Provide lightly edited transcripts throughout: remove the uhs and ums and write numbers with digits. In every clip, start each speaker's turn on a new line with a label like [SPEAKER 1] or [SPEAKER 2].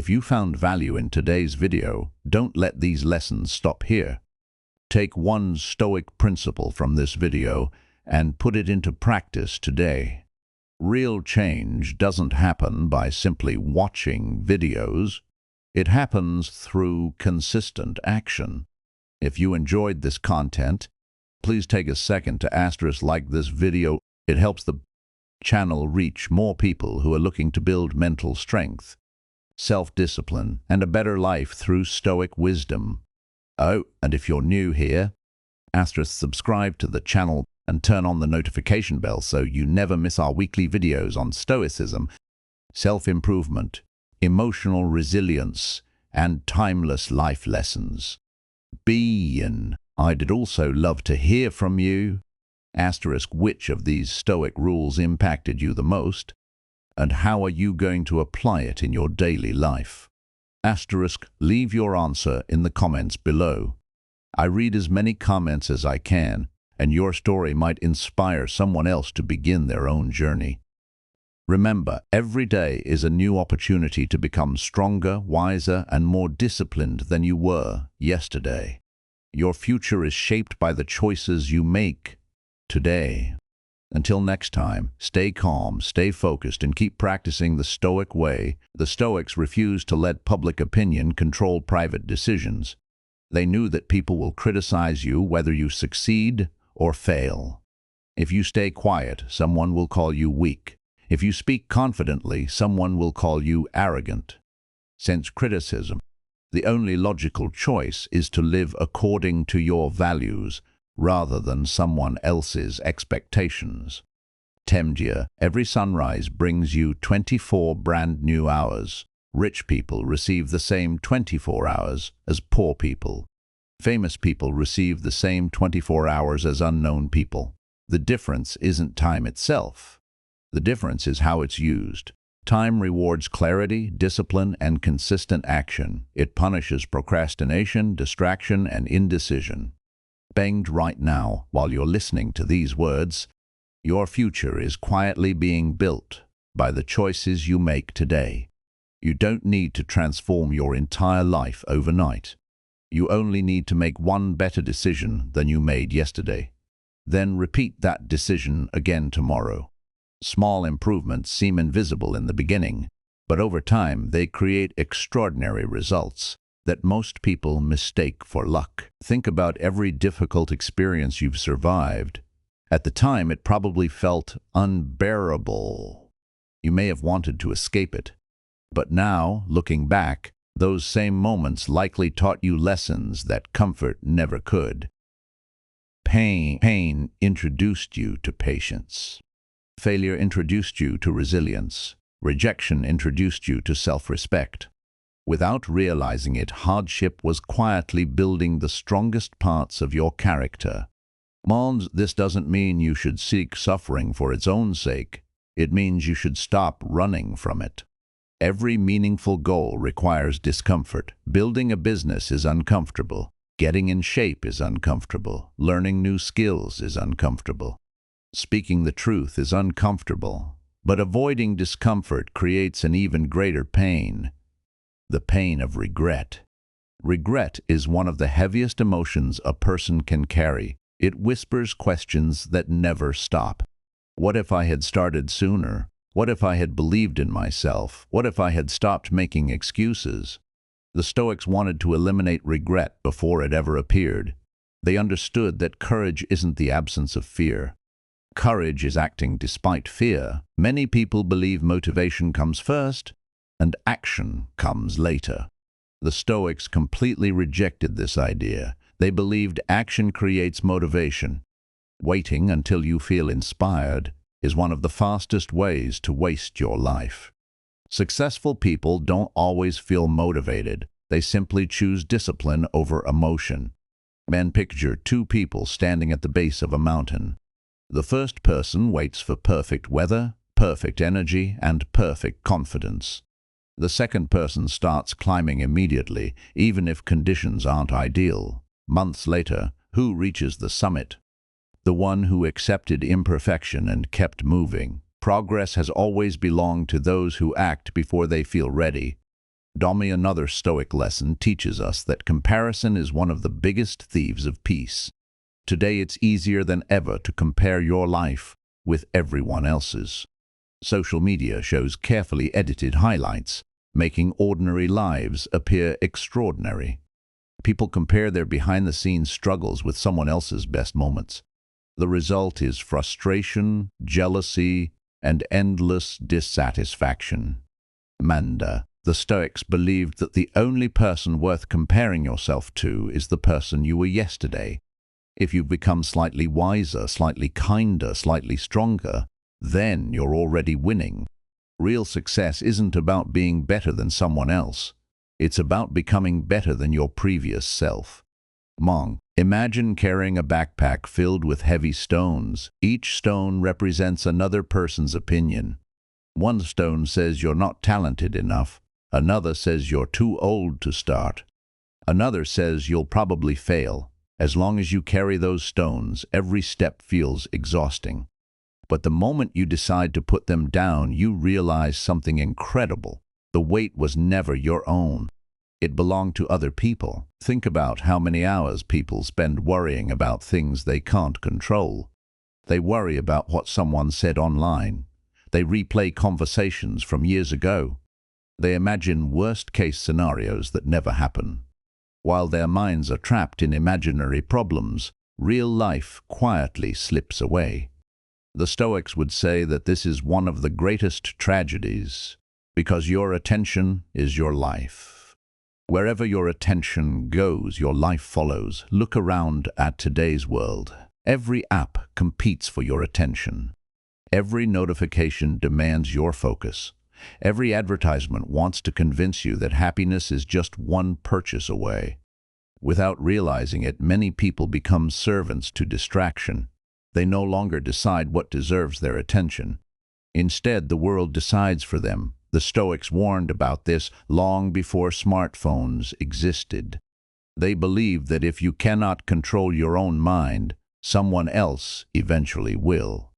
[SPEAKER 1] If you found value in today's video, don't let these lessons stop here. Take one Stoic principle from this video and put it into practice today. Real change doesn't happen by simply watching videos. It happens through consistent action. If you enjoyed this content, please take a second to like this video. It helps the channel reach more people who are looking to build mental strength, self-discipline, and a better life through Stoic wisdom. Oh, and if you're new here, subscribe to the channel and turn on the notification bell so you never miss our weekly videos on Stoicism, self-improvement, emotional resilience, and timeless life lessons. I'd also love to hear from you. Which of these Stoic rules impacted you the most? And how are you going to apply it in your daily life? Leave your answer in the comments below. I read as many comments as I can, and your story might inspire someone else to begin their own journey. Remember, every day is a new opportunity to become stronger, wiser, and more disciplined than you were yesterday. Your future is shaped by the choices you make today. Until next time, stay calm, stay focused, and keep practicing the Stoic way. The Stoics refused to let public opinion control private decisions. They knew that people will criticize you whether you succeed or fail. If you stay quiet, someone will call you weak. If you speak confidently, someone will call you arrogant. Since criticism, the only logical choice is to live according to your values rather than someone else's expectations. Every sunrise brings you 24 brand new hours. Rich people receive the same 24 hours as poor people. Famous people receive the same 24 hours as unknown people. The difference isn't time itself. The difference is how it's used. Time rewards clarity, discipline, and consistent action. It punishes procrastination, distraction, and indecision. Banged right now, while you're listening to these words, your future is quietly being built by the choices you make today. You don't need to transform your entire life overnight. You only need to make one better decision than you made yesterday. Then repeat that decision again tomorrow. Small improvements seem invisible in the beginning, but over time they create extraordinary results that most people mistake for luck. Think about every difficult experience you've survived. At the time, it probably felt unbearable. You may have wanted to escape it. But now, looking back, those same moments likely taught you lessons that comfort never could. Pain introduced you to patience. Failure introduced you to resilience. Rejection introduced you to self-respect. Without realizing it, hardship was quietly building the strongest parts of your character. This doesn't mean you should seek suffering for its own sake. It means you should stop running from it. Every meaningful goal requires discomfort. Building a business is uncomfortable. Getting in shape is uncomfortable. Learning new skills is uncomfortable. Speaking the truth is uncomfortable. But avoiding discomfort creates an even greater pain. The pain of regret. Regret is one of the heaviest emotions a person can carry. It whispers questions that never stop. What if I had started sooner? What if I had believed in myself? What if I had stopped making excuses? The Stoics wanted to eliminate regret before it ever appeared. They understood that courage isn't the absence of fear. Courage is acting despite fear. Many people believe motivation comes first and action comes later. The Stoics completely rejected this idea. They believed action creates motivation. Waiting until you feel inspired is one of the fastest ways to waste your life. Successful people don't always feel motivated. They simply choose discipline over emotion. Picture two people standing at the base of a mountain. The first person waits for perfect weather, perfect energy, and perfect confidence. The second person starts climbing immediately, even if conditions aren't ideal. Months later, who reaches the summit? The one who accepted imperfection and kept moving. Progress has always belonged to those who act before they feel ready. Another Stoic lesson teaches us that comparison is one of the biggest thieves of peace. Today it's easier than ever to compare your life with everyone else's. Social media shows carefully edited highlights, making ordinary lives appear extraordinary. People compare their behind-the-scenes struggles with someone else's best moments. The result is frustration, jealousy, and endless dissatisfaction. The Stoics believed that the only person worth comparing yourself to is the person you were yesterday. If you've become slightly wiser, slightly kinder, slightly stronger, then you're already winning. Real success isn't about being better than someone else. It's about becoming better than your previous self. Imagine carrying a backpack filled with heavy stones. Each stone represents another person's opinion. One stone says you're not talented enough. Another says you're too old to start. Another says you'll probably fail. As long as you carry those stones, every step feels exhausting. But the moment you decide to put them down, you realize something incredible. The weight was never your own. It belonged to other people. Think about how many hours people spend worrying about things they can't control. They worry about what someone said online. They replay conversations from years ago. They imagine worst-case scenarios that never happen. While their minds are trapped in imaginary problems, real life quietly slips away. The Stoics would say that this is one of the greatest tragedies, because your attention is your life. Wherever your attention goes, your life follows. Look around at today's world. Every app competes for your attention. Every notification demands your focus. Every advertisement wants to convince you that happiness is just one purchase away. Without realizing it, many people become servants to distraction. They no longer decide what deserves their attention. Instead, the world decides for them. The Stoics warned about this long before smartphones existed. They believed that if you cannot control your own mind, someone else eventually will.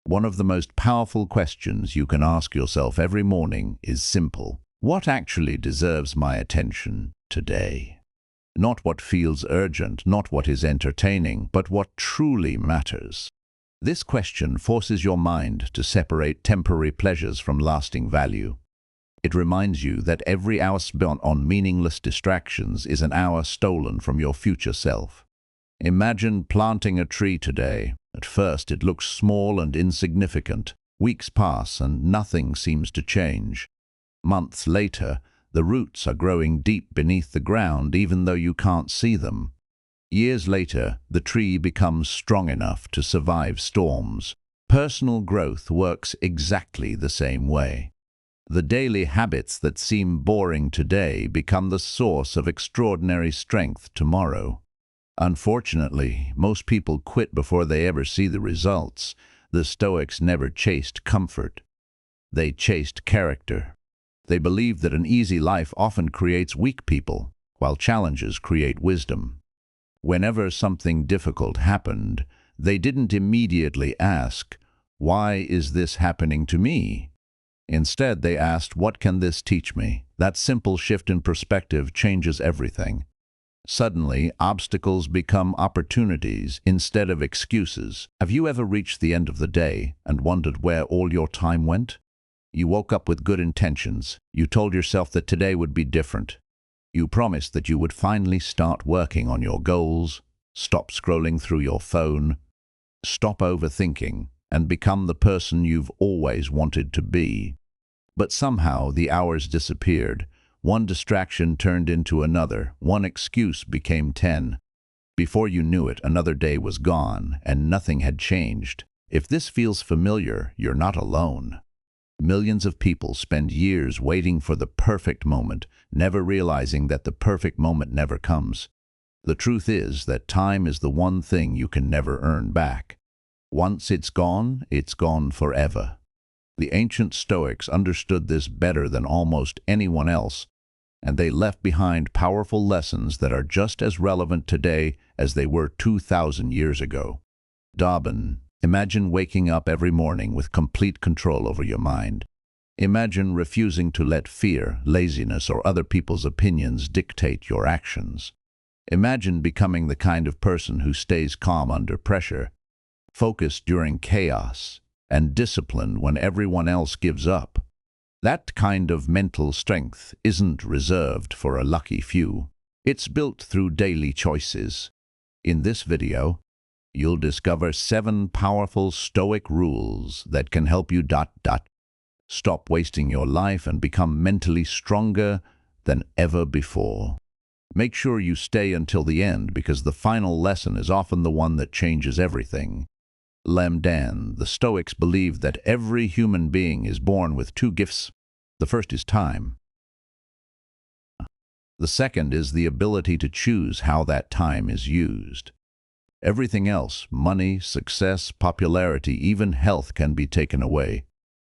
[SPEAKER 1] One of the most powerful questions you can ask yourself every morning is simple. What actually deserves my attention today? Not what feels urgent, not what is entertaining, but what truly matters. This question forces your mind to separate temporary pleasures from lasting value. It reminds you that every hour spent on meaningless distractions is an hour stolen from your future self. Imagine planting a tree today. At first it looks small and insignificant. Weeks pass and nothing seems to change. Months later, the roots are growing deep beneath the ground even though you can't see them. Years later, the tree becomes strong enough to survive storms. Personal growth works exactly the same way. The daily habits that seem boring today become the source of extraordinary strength tomorrow. Unfortunately, most people quit before they ever see the results. The Stoics never chased comfort. They chased character. They believed that an easy life often creates weak people, while challenges create wisdom. Whenever something difficult happened, they didn't immediately ask, "Why is this happening to me?" Instead, they asked, "What can this teach me?" That simple shift in perspective changes everything. Suddenly, obstacles become opportunities instead of excuses. Have you ever reached the end of the day and wondered where all your time went? You woke up with good intentions. You told yourself that today would be different. You promised that you would finally start working on your goals, stop scrolling through your phone, stop overthinking, and become the person you've always wanted to be. But somehow the hours disappeared. One distraction turned into another. One excuse became 10. Before you knew it, another day was gone, and nothing had changed. If this feels familiar, you're not alone. Millions of people spend years waiting for the perfect moment, never realizing that the perfect moment never comes. The truth is that time is the one thing you can never earn back. Once it's gone forever. The ancient Stoics understood this better than almost anyone else, and they left behind powerful lessons that are just as relevant today as they were 2,000 years ago. Imagine waking up every morning with complete control over your mind. Imagine refusing to let fear, laziness, or other people's opinions dictate your actions. Imagine becoming the kind of person who stays calm under pressure, focused during chaos, and disciplined when everyone else gives up. That kind of mental strength isn't reserved for a lucky few. It's built through daily choices. In this video, you'll discover 7 powerful Stoic rules that can help you stop wasting your life and become mentally stronger than ever before. Make sure you stay until the end, because the final lesson is often the one that changes everything. The Stoics believed that every human being is born with 2 gifts. The first is time. The second is the ability to choose how that time is used. Everything else, money, success, popularity, even health, can be taken away.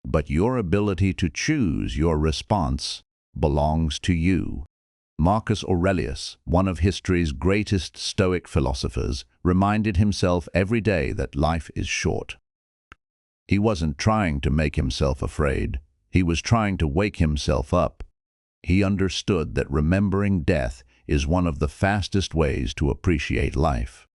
[SPEAKER 1] But your ability to choose your response belongs to you. Marcus Aurelius, one of history's greatest Stoic philosophers, reminded himself every day that life is short. He wasn't trying to make himself afraid. He was trying to wake himself up. He understood that remembering death is one of the fastest ways to appreciate life.